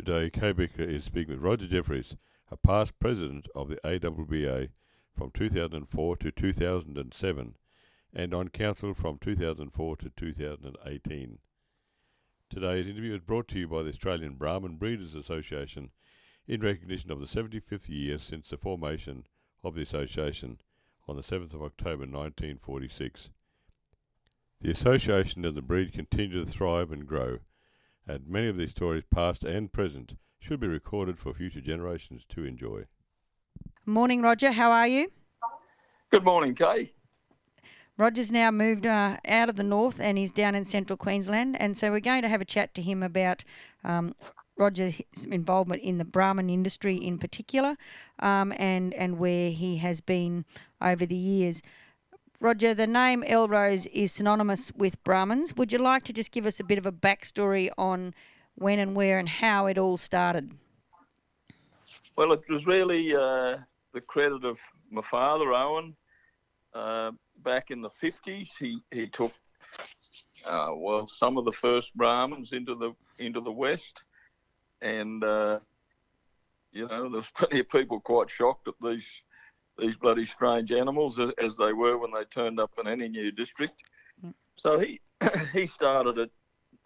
Today, Becker is speaking with Rodger Jefferis, a past president of the ABBA from 2004 to 2007 and on council from 2004 to 2018. Today's interview is brought to you by the Australian Brahman Breeders Association in recognition of the 75th year since the formation of the association on the 7th of October 1946. The association and the breed continue to thrive and grow, and many of these stories, past and present, should be recorded for future generations to enjoy. Morning, Rodger. How are you? Good morning, Kay. Rodger's now moved out of the north and he's down in central Queensland, and so we're going to have a chat to him about Rodger's involvement in the Brahman industry in particular, and where he has been over the years. Rodger, the name Elrose is synonymous with Brahmins. Would you like to just give us a bit of a backstory on when and where and how it all started? Well, it was really the credit of my father, Owen. Back in the 50s, he took some of the first Brahmins into the West, and there was plenty of people quite shocked at these bloody strange animals as they were when they turned up in any new district. So he started it,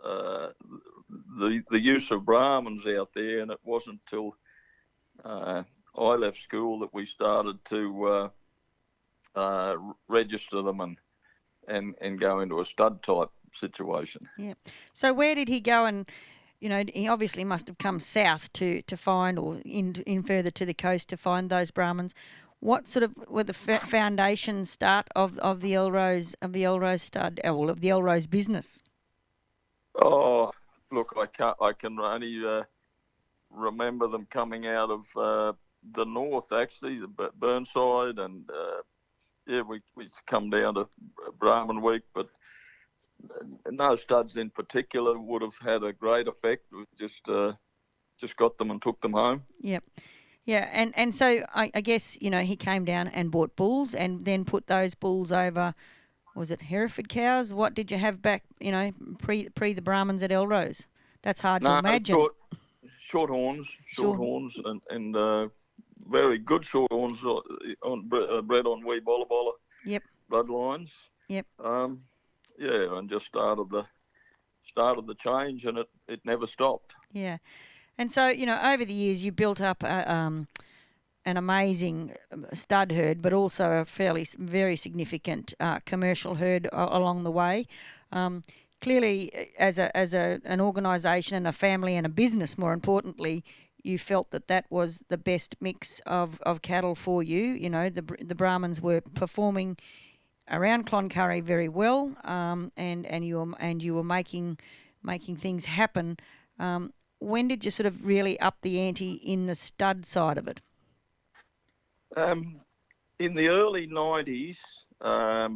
the use of Brahmins out there, and it wasn't until I left school that we started to register them and go into a stud type situation. Yeah. So where did he go? And he obviously must have come south to find, or in further to the coast to find those Brahmins. What sort of were the foundation start of the Elrose stud, or of the Elrose business? Oh, look, I can only remember them coming out of the north, actually, the Burnside, and we used to come down to Brahman Week, but no studs in particular would have had a great effect. We just got them and took them home. Yep. Yeah, and so I guess, he came down and bought bulls and then put those bulls over, was it Hereford cows? What did you have back, pre the Brahmins at Elrose? That's hard to imagine. Short horns, and very good short horns bred on wee Bolla Bolla. Yep. Bloodlines. Yep. And just started the change, and it never stopped. Yeah. And so, over the years, you built up an amazing stud herd, but also a very significant commercial herd along the way. Clearly, as an organisation and a family and a business, more importantly, you felt that was the best mix of cattle for you. The Brahmins were performing around Cloncurry very well, and you were making things happen. When did you sort of really up the ante in the stud side of it? In the early 90s, I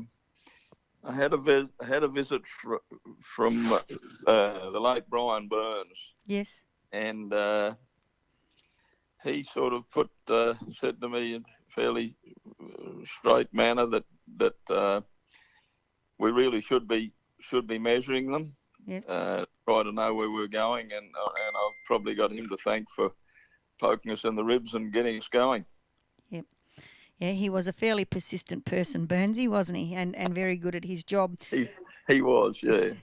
had a visit from the late Brian Burns. Yes. And he sort of said to me in a fairly straight manner that we really should be measuring them. Yep. Try to know where we were going, and I've probably got him to thank for poking us in the ribs and getting us going. Yep. Yeah, he was a fairly persistent person, Burnsy, wasn't he? And very good at his job. He was, yeah.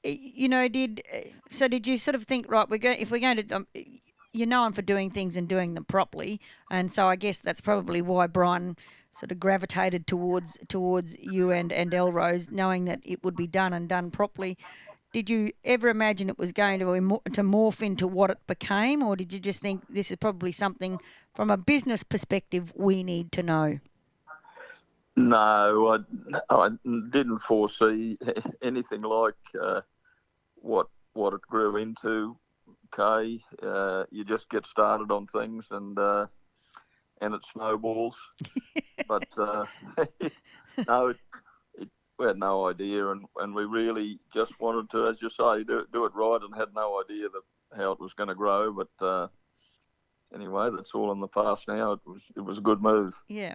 Did you sort of think, right, if we're going to you're known for doing things and doing them properly, and so I guess that's probably why Brian sort of gravitated towards you and Elrose, knowing that it would be done properly. Did you ever imagine it was going to morph into what it became, or did you just think this is probably something from a business perspective we need to know? No, I didn't foresee anything like what it grew into, Kay. You just get started on things and it snowballs. But no, we had no idea, and we really just wanted to, as you say, do it right, and had no idea how it was going to grow. But anyway, that's all in the past now. It was a good move. Yeah.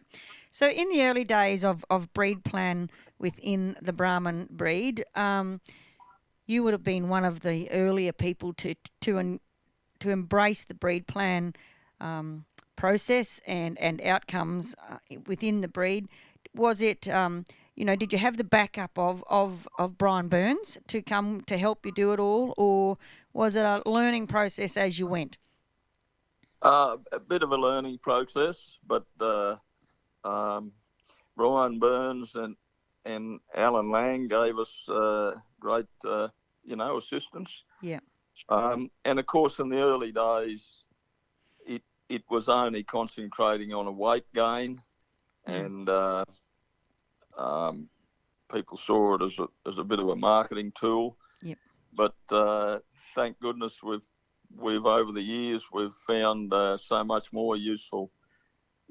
So in the early days of breed plan within the Brahman breed, you would have been one of the earlier people to to embrace the breed plan process and outcomes within the breed? Was it, did you have the backup of Brian Burns to come to help you do it all, or was it a learning process as you went? A bit of a learning process, but Brian Burns and Alan Lang gave us great, assistance. Yeah. And of course, in the early days, it was only concentrating on a weight gain, and people saw it as a bit of a marketing tool. Yep. But thank goodness we've over the years we've found so much more useful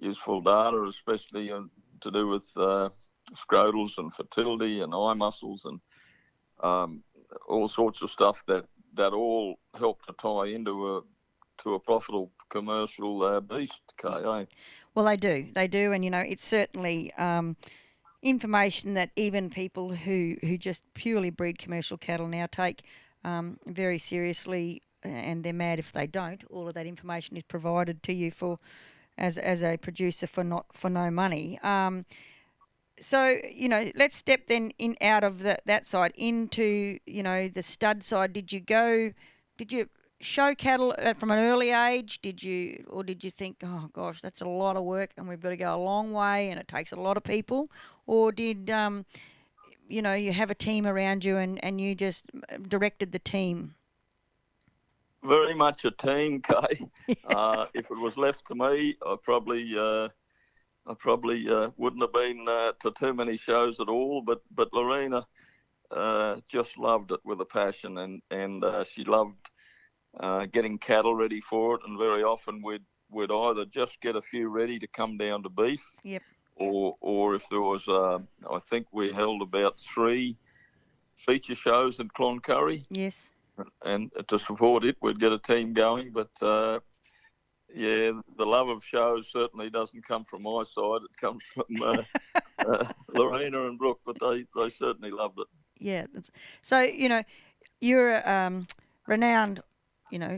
data, especially to do with scrotals and fertility and eye muscles and all sorts of stuff that all help to tie into a profitable commercial beast, Kay. Well, they do, and it's certainly information that even people who just purely breed commercial cattle now take very seriously, and they're mad if they don't. All of that information is provided to you as a producer for no money. So let's step then out of that side into the stud side. Did you show cattle from an early age? Did you think, oh gosh, that's a lot of work and we've got to go a long way and it takes a lot of people? Or did you have a team around you and you just directed the team? Very much a team, Kay. If it was left to me, I probably wouldn't have been to too many shows at all. But Lorena just loved it with a passion, and she loved getting cattle ready for it. And very often we'd either just get a few ready to come down to beef. Yep. Or if there was, I think we held about 3 feature shows in Cloncurry. Yes. And to support it, we'd get a team going. But the love of shows certainly doesn't come from my side. It comes from Lorena and Brooke, but they certainly loved it. Yeah. So, you're renowned,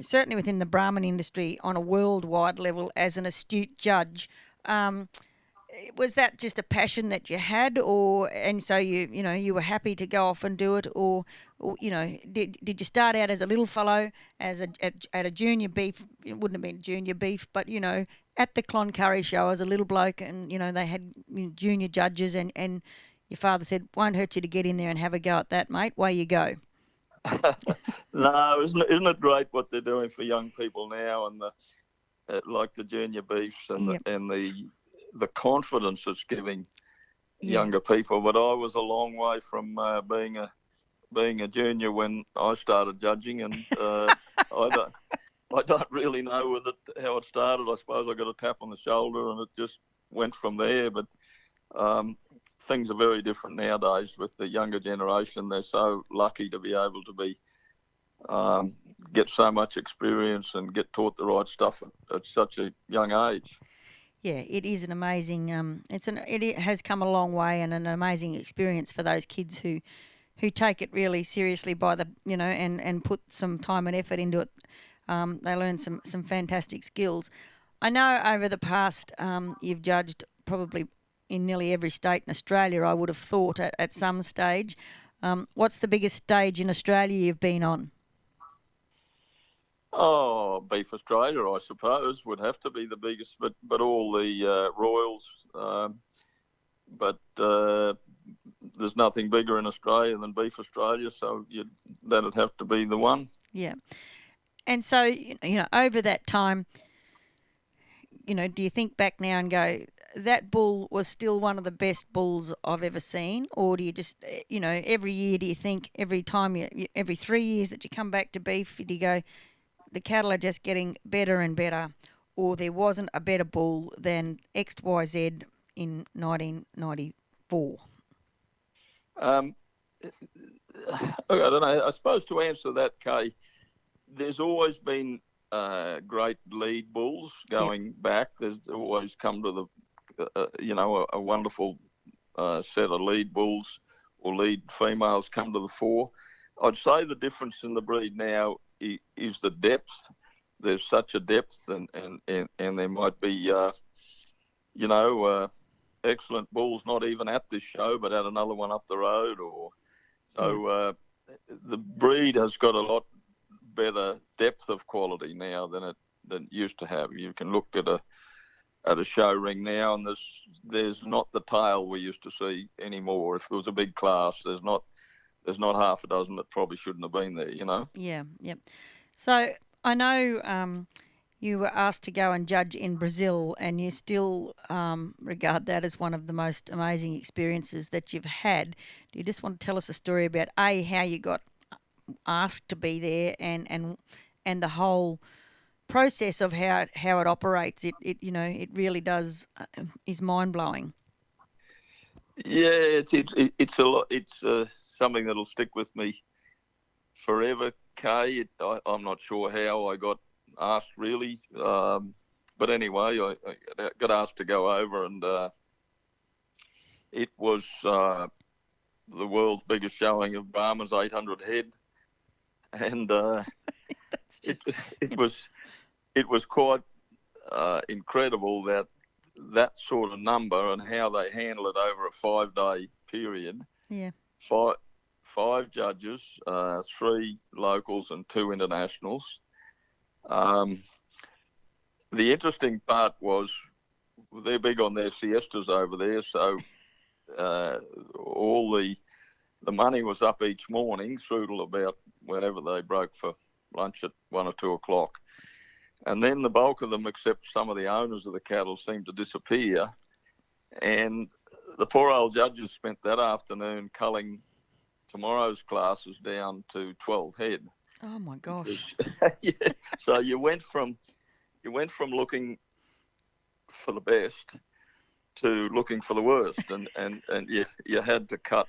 certainly within the Brahman industry on a worldwide level as an astute judge. Was that just a passion that you had, and so you were happy to go off and do it, or did you start out as a little fellow at a junior beef? It wouldn't have been junior beef, but at the Cloncurry show as a little bloke, and they had junior judges, and your father said, "Won't hurt you to get in there and have a go at that, mate. Way you go." No, isn't it great what they're doing for young people now, and like the junior beefs and the confidence it's giving younger people. But I was a long way from being a junior when I started judging, and I don't really know how it started. I suppose I got a tap on the shoulder and it just went from there. But things are very different nowadays with the younger generation. They're so lucky to be able to get so much experience and get taught the right stuff at such a young age. Yeah, it is an amazing. It has come a long way, and an amazing experience for those kids who take it really seriously by the and put some time and effort into it. They learn some fantastic skills. I know over the past you've judged probably in nearly every state in Australia. I would have thought at some stage. What's the biggest stage in Australia you've been on? Oh, Beef Australia, I suppose, would have to be the biggest, but all the Royals. But there's nothing bigger in Australia than Beef Australia, so that'd have to be the one. Yeah. And so, over that time, do you think back now and go, that bull was still one of the best bulls I've ever seen? Or do you just, every year, do you think every time, every 3 years that you come back to beef, do you go, the cattle are just getting better and better, or there wasn't a better bull than XYZ in 1994? I don't know. I suppose to answer that, Kay, there's always been great lead bulls going back. There's always come to a wonderful set of lead bulls or lead females come to the fore. I'd say the difference in the breed now is the depth. there's such a depth, and there might be excellent bulls not even at this show, but at another one up the road, or so. The breed has got a lot better depth of quality now than it used to have. You can look at a show ring now, and there's not the tail we used to see anymore. If there was a big class, there's not half a dozen that probably shouldn't have been there. Yeah. Yep. So I know you were asked to go and judge in Brazil, and you still regard that as one of the most amazing experiences that you've had. Do you just want to tell us a story about how you got asked to be there, and the whole process of how it operates? It really does is mind blowing. Yeah, it's a lot. It's something that'll stick with me forever, Kay. I'm not sure how I got asked really, but anyway, I got asked to go over, and it was the world's biggest showing of Brahman's 800 head, and That's just it was quite incredible that sort of number and how they handle it over a 5-day period. Yeah. Five judges, 3 locals and 2 internationals. The interesting part was they're big on their siestas over there, so all the money was up each morning through till about whenever they broke for lunch at 1 or 2 o'clock. And then the bulk of them, except some of the owners of the cattle, seemed to disappear. And the poor old judges spent that afternoon culling tomorrow's classes down to 12 head. Oh my gosh! Yeah. So you went from looking for the best to looking for the worst, and you had to cut.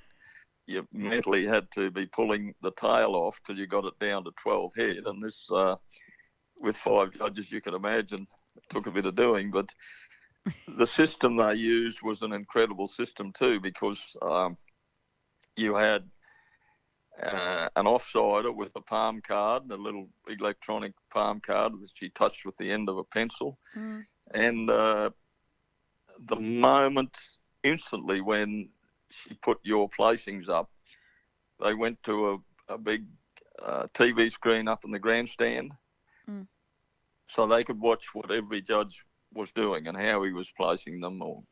You mentally had to be pulling the tail off till you got it down to 12 head, and this with 5 judges, you can imagine, it took a bit of doing, but the system they used was an incredible system too, because you had an offsider with a palm card, a little electronic palm card that she touched with the end of a pencil. And the moment, instantly, when she put your placings up, they went to a big TV screen up in the grandstand, so they could watch what every judge was doing and how he was placing them, or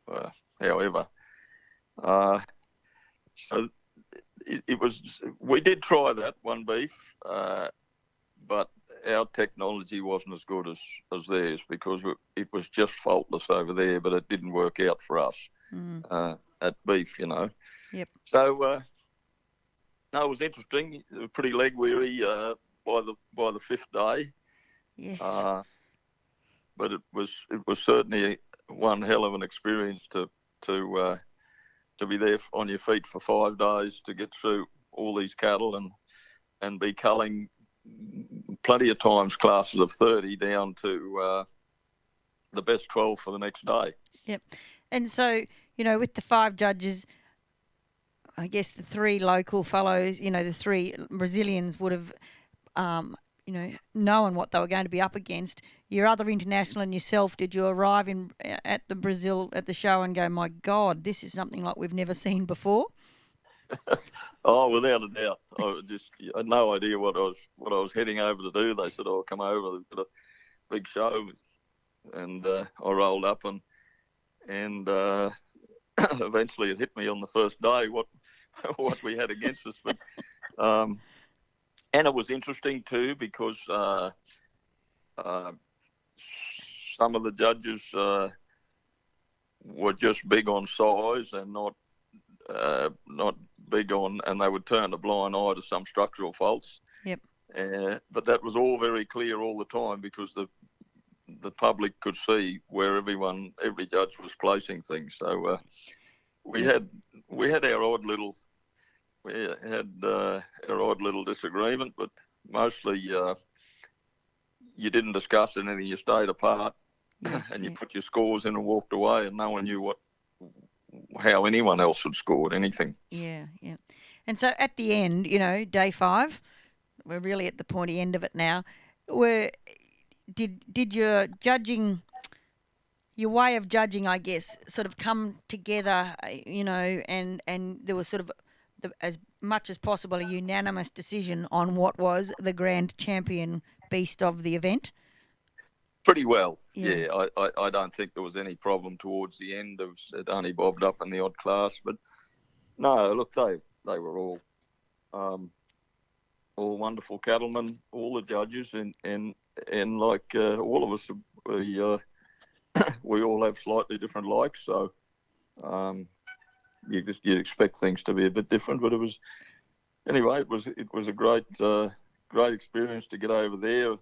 however. So it was. We did try that one beef, but our technology wasn't as good as theirs, because it was just faultless over there, but it didn't work out for us at beef, Yep. So no, it was interesting. It was pretty leg weary by the 5th day. Yes. But it was certainly one hell of an experience to be there on your feet for 5 days to get through all these cattle and be culling plenty of times classes of 30 down to the best 12 for the next day. Yep. And so, with the 5 judges, I guess the 3 local fellows, the 3 Brazilians would have, known what they were going to be up against. Your other international and yourself, did you arrive at the show and go, my God, this is something like we've never seen before? Oh, without a doubt. I had no idea what I was heading over to do. They said, "Oh, come over. They've got a big show," and I rolled up and eventually it hit me on the first day what we had against us. But and it was interesting too, because some of the judges were just big on size and not big on, and they would turn a blind eye to some structural faults. Yep. But that was all very clear all the time, because the public could see where every judge was placing things. So we had our odd little disagreement, but mostly you didn't discuss anything. You stayed apart. Yes, and you put your scores in and walked away, and no one knew how anyone else had scored anything. Yeah. And so at the end, day 5, we're really at the pointy end of it now. did your judging, your way of judging, I guess, sort of come together, and there was sort of as much as possible a unanimous decision on what was the grand champion beast of the event? Pretty well, Yeah. yeah. I don't think there was any problem towards the end. It only bobbed up in the odd class, but no, look, they were all wonderful cattlemen, all the judges, and like all of us, we all have slightly different likes, so you expect things to be a bit different. But it was anyway. It was a great experience to get over there.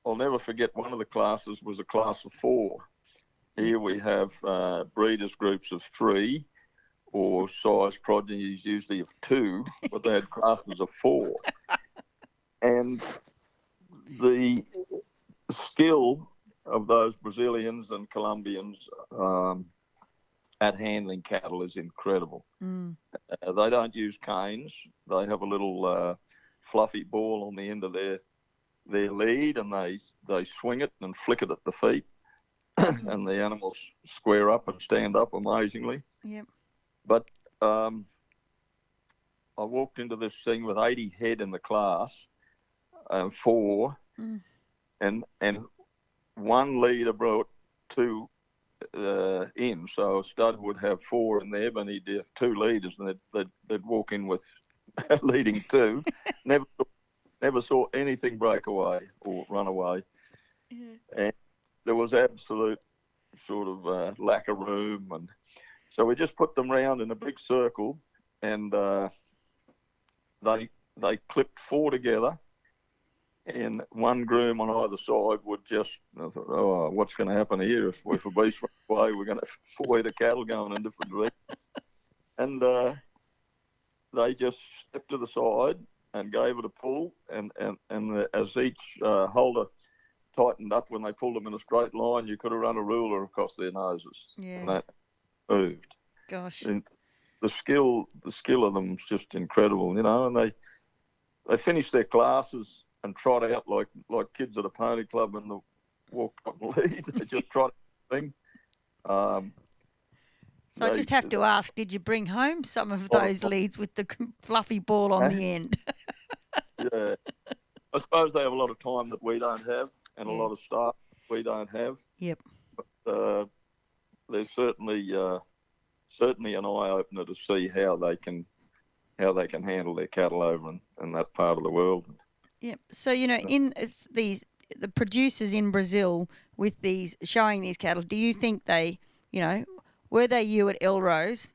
I'll never forget one of the classes was a class of 4. Here we have breeders groups of 3 or size progenies usually of 2, but they had classes of 4. And the skill of those Brazilians and Colombians at handling cattle is incredible. They don't use canes. They have a little fluffy ball on the end of their lead, and they swing it and flick it at the feet, and the animals square up and stand up amazingly. Yep. But I walked into this thing with 80 head in the class, 4, and one leader brought 2 in, so a stud would have 4 in there, but he'd have 2 leaders, and they'd walk in with leading 2. Never saw anything break away or run away. Yeah. And there was absolute sort of lack of room. And so we just put them round in a big circle, and they clipped 4 together, and one groom on either side would just, I thought, oh, what's going to happen here? If a beast runs away, we're going to have 4 head of cattle going in different directions. And they just stepped to the side and gave it a pull, and as each holder tightened up, when they pulled them in a straight line, you could have run a ruler across their noses. Yeah. And that moved. Gosh. And the skill of them is just incredible, and they finished their classes and trot out like kids at a pony club and walk up and lead. They just trot thing. So I just have to ask, did you bring home some of those leads with the fluffy ball on the end? Yeah. I suppose they have a lot of time that we don't have, and a lot of staff we don't have. Yep. But they're certainly an eye-opener to see how they can handle their cattle over in that part of the world. Yep. So, in the producers in Brazil with showing these cattle, do you think they, were they you at Elrose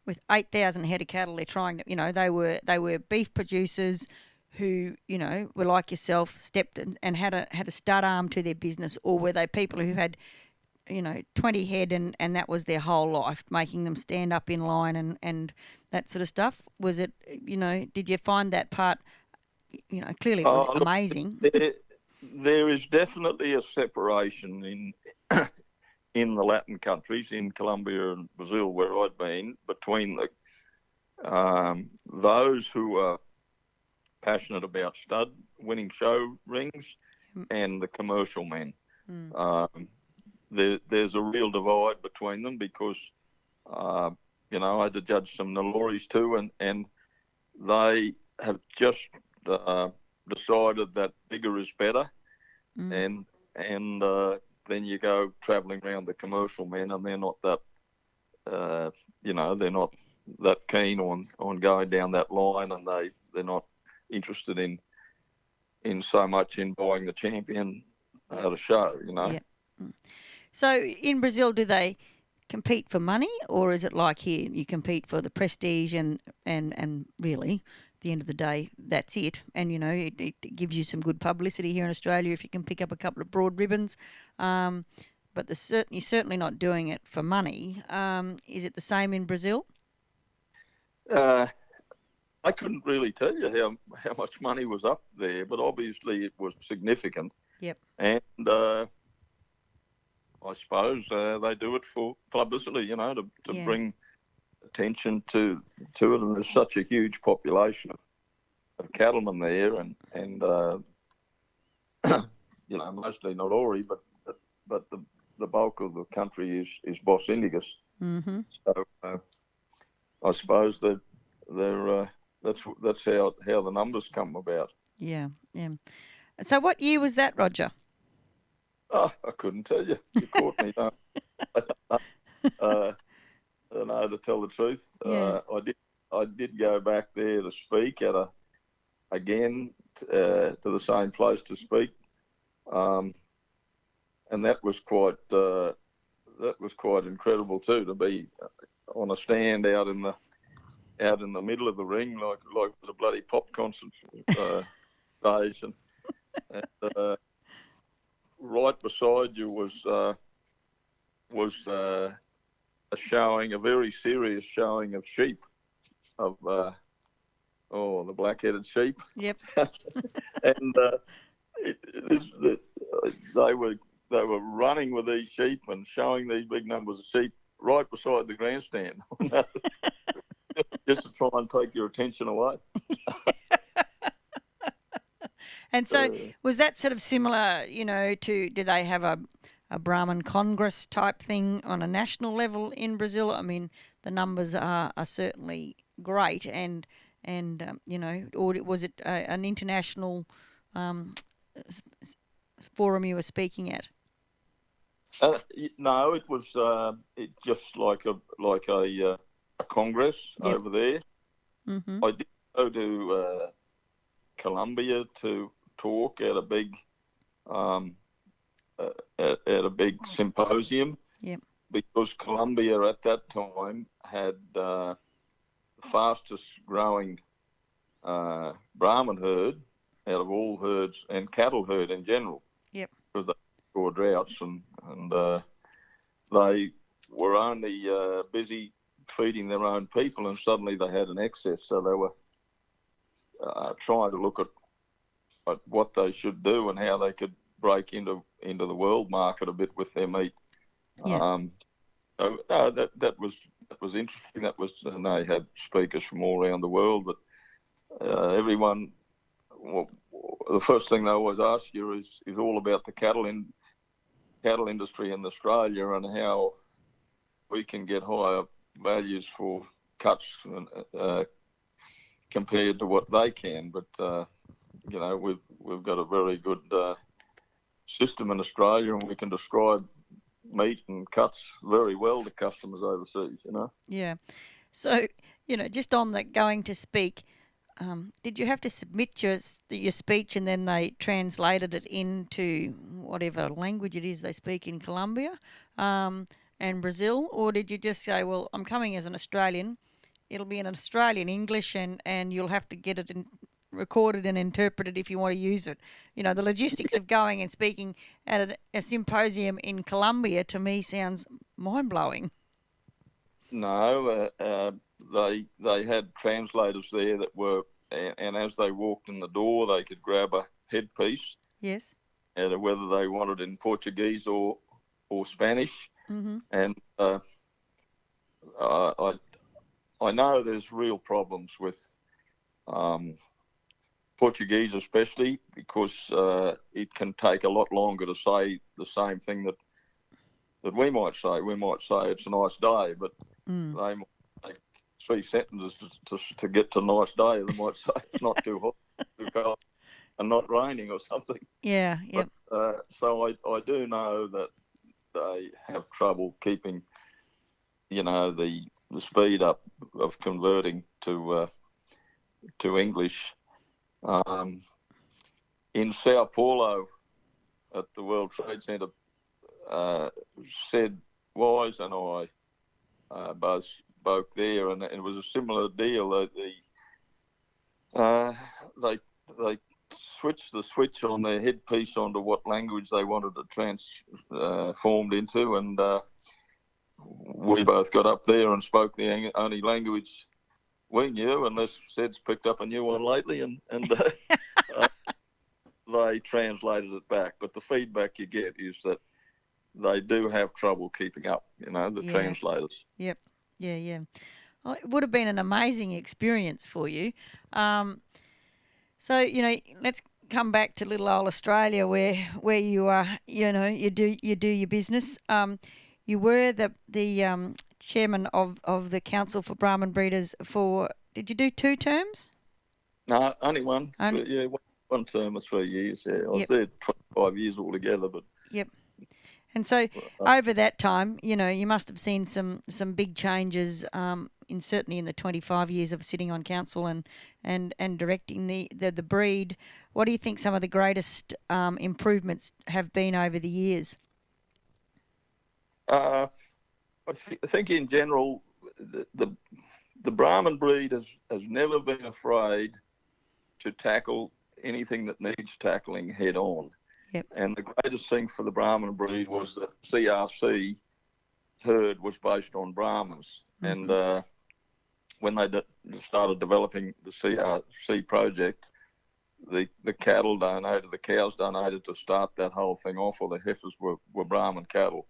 with 8,000 head of cattle? They're trying to, they were beef producers who, were like yourself, stepped and had a stud arm to their business, or were they people who had, 20 head and that was their whole life, making them stand up in line and that sort of stuff? Was it, did you find that part, clearly it was amazing? There is definitely a separation in the Latin countries, in Colombia and Brazil, where I'd been, between those who are passionate about stud winning show rings and the commercial men. There's a real divide between them because, I had to judge some Neloris too, and they have just decided that bigger is better, and then you go travelling around the commercial men, and they're not that, they're not that keen on going down that line, and they're not interested in so much in buying the champion at a show, Yeah. So in Brazil, do they compete for money, or is it like here, you compete for the prestige and really, at the end of the day, that's it? And, it gives you some good publicity here in Australia if you can pick up a couple of broad ribbons. But you're certainly not doing it for money. Is it the same in Brazil? I couldn't really tell you how much money was up there, but obviously it was significant. Yep. And I suppose they do it for publicity, to bring attention to it. And there's such a huge population of cattlemen there, and mostly Nalori, but the bulk of the country is Bos Indicus. Mm-hmm. So I suppose that that's how the numbers come about. Yeah, yeah. So what year was that, Rodger? Oh, I couldn't tell you. You caught me. No. No, to tell the truth, Yeah. I did go back there to speak again to the same place to speak, and that was quite incredible too, to be on a stand out in the middle of the ring like it was a bloody pop concert stage, and right beside you was a very serious showing of sheep, of the black-headed sheep. Yep. And they were running with these sheep and showing these big numbers of sheep right beside the grandstand, just to try and take your attention away. And so was that sort of similar, to, did they have a Brahman Congress type thing on a national level in Brazil? I mean, the numbers are certainly great, and or was it an international forum you were speaking at? No, it was just like a congress. Yep. Over there. Mm-hmm. I did go to Colombia to talk at a big symposium. Yep. Because Colombia at that time had the fastest growing Brahman herd out of all herds, and cattle herd in general. Yep. Because they saw droughts and they were only busy feeding their own people, and suddenly they had an excess. So they were trying to look at what they should do and how they could break into the world market a bit with their meat. Yeah. So that was interesting. And they had speakers from all around the world, but everyone. Well, the first thing they always ask you is all about the cattle industry in Australia and how we can get higher values for cuts compared to what they can. But we've got a very good system in Australia, and we can describe meat and cuts very well to customers overseas. Yeah. So just on the going to speak. Did you have to submit your speech and then they translated it into whatever language it is they speak in Colombia and Brazil? Or did you just say, well, I'm coming as an Australian, it'll be in Australian English and you'll have to get it recorded and interpreted if you want to use it? The logistics of going and speaking at a symposium in Colombia to me sounds mind-blowing. No, they had translators there that were, and as they walked in the door, they could grab a headpiece. Yes. And whether they wanted in Portuguese or Spanish. Mm-hmm. And I know there's real problems with Portuguese, especially because it can take a lot longer to say the same thing that we might say. We might say it's a nice day, but they might take 3 sentences to get to nice day. They might say it's not too hot, too cold, and not raining or something. Yeah, yeah. So I do know that they have trouble keeping, the speed up of converting to English. In Sao Paulo, at the World Trade Center, Sid Wise and I both spoke there, and it was a similar deal. They switched the switch on their headpiece onto what language they wanted to transformed into, and we both got up there and spoke the only language we knew, unless Sid's picked up a new one lately, and they translated it back. But the feedback you get is that they do have trouble keeping up, the translators. Yep. Yeah, yeah. Well, it would have been an amazing experience for you. So, let's come back to little old Australia, where you are, you do your business. You were the chairman of the Council for Brahman Breeders for. Did you do 2 terms? No, only one. One term of 3 years. Yeah, I was there 25 years altogether. But yep. And so over that time, you must have seen some big changes. Certainly in the 25 years of sitting on council and directing the breed. What do you think some of the greatest improvements have been over the years? I think in general, the Brahman breed has never been afraid to tackle anything that needs tackling head on. Yep. And the greatest thing for the Brahman breed was that CRC herd was based on Brahmans. Mm-hmm. And when they started developing the CRC project, the cattle donated, the cows donated to start that whole thing off, or the heifers were Brahman cattle.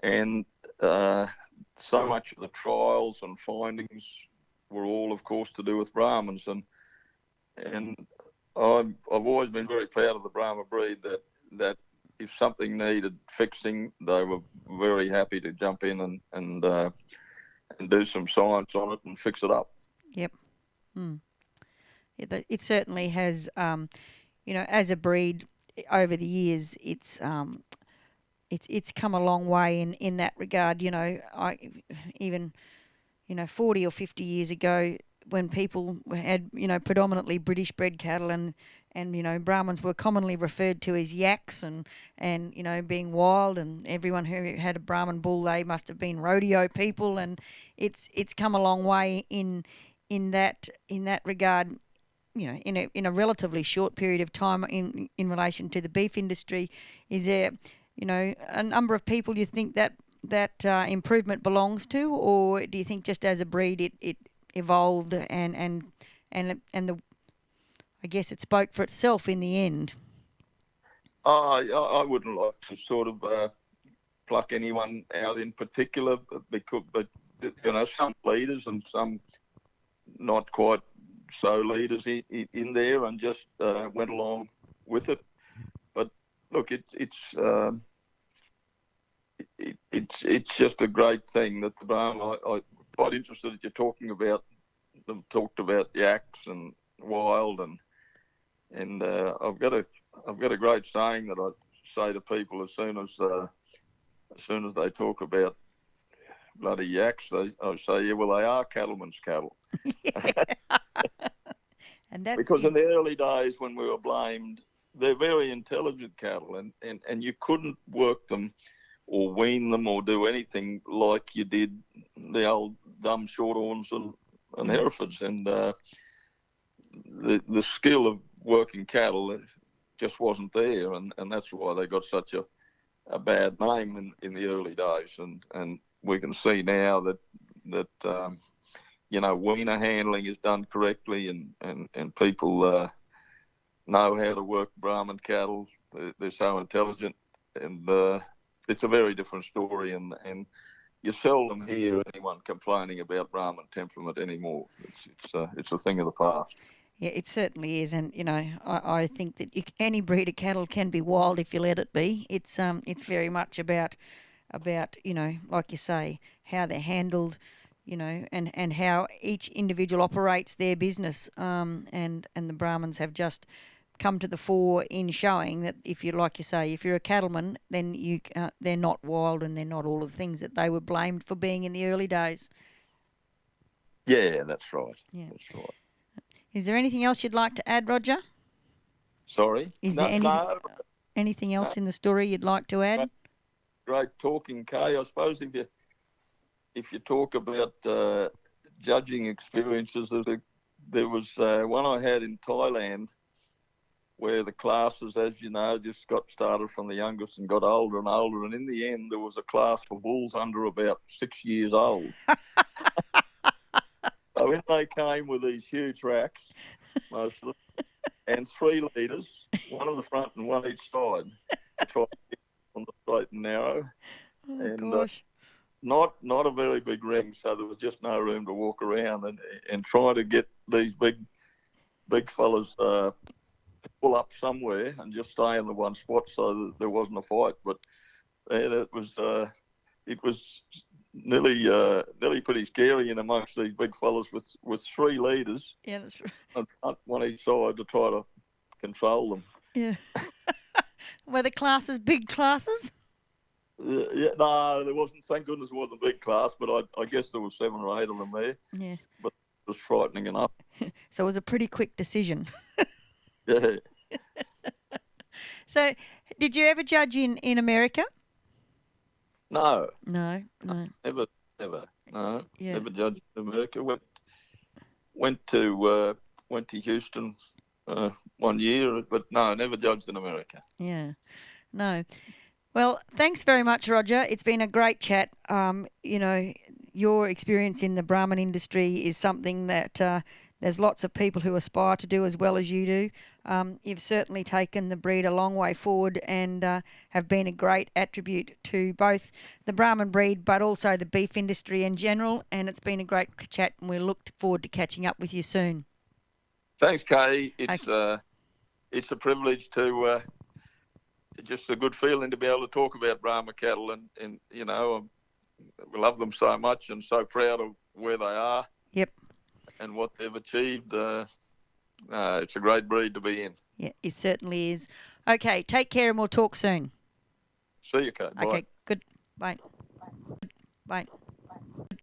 And so much of the trials and findings were all, of course, to do with Brahmans. And I've always been very proud of the Brahma breed that if something needed fixing, they were very happy to jump in and do some science on it and fix it up. Yep. It certainly has, as a breed over the years, it's come a long way in that regard. 40 or 50 years ago, when people had, predominantly British bred cattle and Brahmans were commonly referred to as yaks and being wild, and everyone who had a Brahman bull, they must have been rodeo people, and it's come a long way in that regard, in a relatively short period of time in relation to the beef industry. Is there, a number of people you think that improvement belongs to, or do you think just as a breed it evolved and the, I guess it spoke for itself in the end? I wouldn't like to sort of pluck anyone out in particular, but some leaders and some not quite so leaders in there and just went along with it. But look, it's just a great thing that the Brahman. I'm quite interested that you're talking about. They've talked about yaks and wild, and I've got a great saying that I say to people as soon as they talk about bloody yaks, I say, yeah, well, they are cattlemen's cattle. And that's because in the early days when we were blamed, they're very intelligent cattle, and you couldn't work them or wean them or do anything like you did the old dumb shorthorns and Herefords. And the skill of working cattle just wasn't there, and that's why they got such a bad name in the early days. And we can see now that weaner handling is done correctly, and people know how to work Brahman cattle. They're so intelligent, and it's a very different story, and you seldom hear anyone complaining about Brahman temperament anymore. It's a thing of the past. Yeah, it certainly is, and I think that any breed of cattle can be wild if you let it be. It's very much about like you say, how they're handled, and how each individual operates their business. And the Brahmans have just come to the fore in showing that if you're a cattleman, then they're not wild, and they're not all of the things that they were blamed for being in the early days. Yeah, that's right. Yeah. That's right. Is there anything else you'd like to add, Rodger? Sorry? Is there anything else in the story you'd like to add? Great talking, Kay. I suppose if you talk about judging experiences, there was one I had in Thailand where the classes, as you know, just got started from the youngest and got older and older. And in the end, there was a class for bulls under about 6 years old. So in they came with these huge racks, most of them, and 3 leaders, one in the front and one each side, to try to get on the straight and narrow. Oh, and gosh. Not a very big ring, so there was just no room to walk around, and try to get these big fellas pull up somewhere and just stay in the one spot so that there wasn't a fight. But it was nearly pretty scary in amongst these big fellas with three leaders. Yeah, that's right. One each side to try to control them. Yeah. Were the classes big classes? Yeah, no, there wasn't. Thank goodness, it wasn't a big class, but I guess there was 7 or 8 of them there. Yes. But it was frightening enough. So it was a pretty quick decision. Yeah. So, did you ever judge in America? No. No. Never. No. Yeah. Never judged in America. Went to Houston 1 year, but no, never judged in America. Yeah. No. Well, thanks very much, Rodger. It's been a great chat. Your experience in the Brahman industry is something that there's lots of people who aspire to do as well as you do. You've certainly taken the breed a long way forward and have been a great attribute to both the Brahman breed but also the beef industry in general. And it's been a great chat, and we look forward to catching up with you soon. Thanks, Kay. Okay. It's a privilege to just a good feeling to be able to talk about Brahma cattle, and we love them so much and so proud of where they are. Yep. And what they've achieved. It's a great breed to be in. Yeah, it certainly is. Okay, take care and we'll talk soon. See you, Kate. Bye. Okay, good. Bye. Bye.